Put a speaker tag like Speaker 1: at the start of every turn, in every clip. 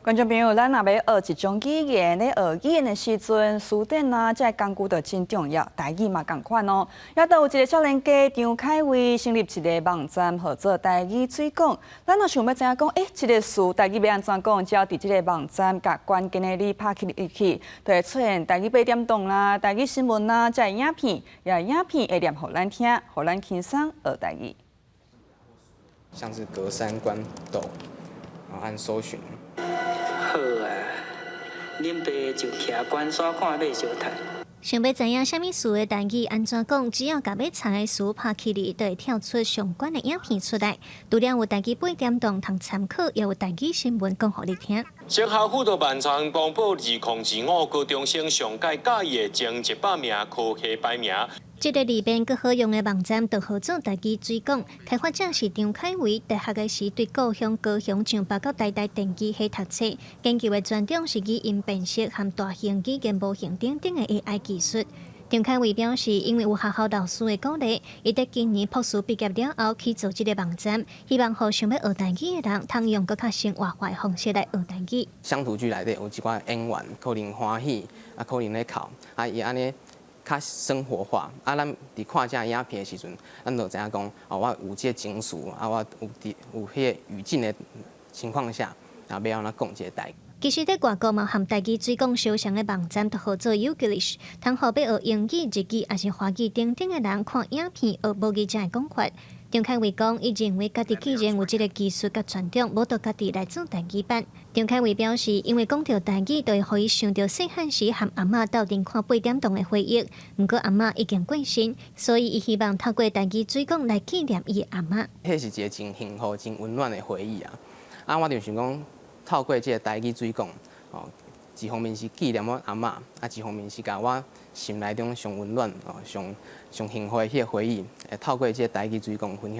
Speaker 1: 观众朋友，咱若要学一种语言，咧学语言的时阵，词典啊，这工具就真重要。台语嘛同款哦。也都有一个少年家张凯威成立一个网站，号做台语水讲。咱若想要知影讲，这个词台语要安怎讲，只要伫这个网站，甲关键的字拍起入去，就会出现台语8点档啦、台语新闻啦，这影片，也影片会念互咱听，互咱轻松学台语。
Speaker 2: 像是隔山观斗，然后按搜寻。
Speaker 3: 好啊，恁爸就徛关山看马相趁。
Speaker 4: 想要知影啥物词的台语安怎讲，只要甲要查的词拍起哩，就会跳出相关的影片出来。除了有台语8点档通参考，也有台语新闻讲互你听。
Speaker 5: 成效辅导办长公布2025高中生上届教育的前100名科系排名。
Speaker 4: 这个里边更好用的网站，就号做台语水讲。开发者是张凯威，大学的时对故乡高雄上北到台电机系读册，研究的专长是语音辨识和大型语言模型等等的 AI 技术。张凯威表示，因为有学校老师的鼓励，伊在今年博士毕业了后去做这个网站，希望让想要学台语的人，通用更较生活化的方式来学台语。
Speaker 2: 乡土剧内底有一寡演员，可能欢喜，可能咧哭，伊安尼。较生活化，咱伫看这影片的时阵，咱就知影讲，我有这情绪，我有迄个语境的情况下，要安怎讲这个台语。
Speaker 4: 其实，在外国嘛，和台语水讲相像的网站，就号做 Youglish， 通好要学英语、日语，还是华语等等的人看影片学母语才会讲法。张凯威讲，伊认为家己既然有这个技术甲传统，无到家己来做台语版。张凯威表示，因为讲到台语，就会互伊想到细汉时和阿嬷斗阵看8点档的回忆。不过阿嬷已经过身，所以伊希望透过台语水讲来纪念伊的阿嬷。
Speaker 2: 迄是一个真幸福、真温暖的回忆啊！我就想讲，透过这个台语水讲，一方面是纪念我阿嬷，一方面是甲我心内中上温暖、上幸福的迄个回忆，透过这个台语水讲分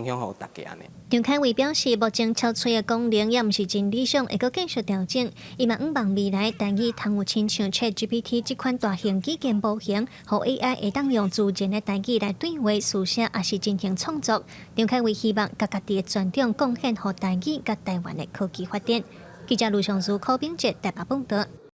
Speaker 2: 享互大家安尼。
Speaker 4: 张凯威表示，目前超吹的功能也毋是真理想，会阁继续调整。伊嘛望未来台语通有亲像 ChatGPT 这款大型语言模型，互 AI 会当用自然的台语来对话、书写，也是进行创作。张凯威希望甲家己的专长贡献互台语甲台湾的科技发展。记者卢尚书、柯炳哲台北报道。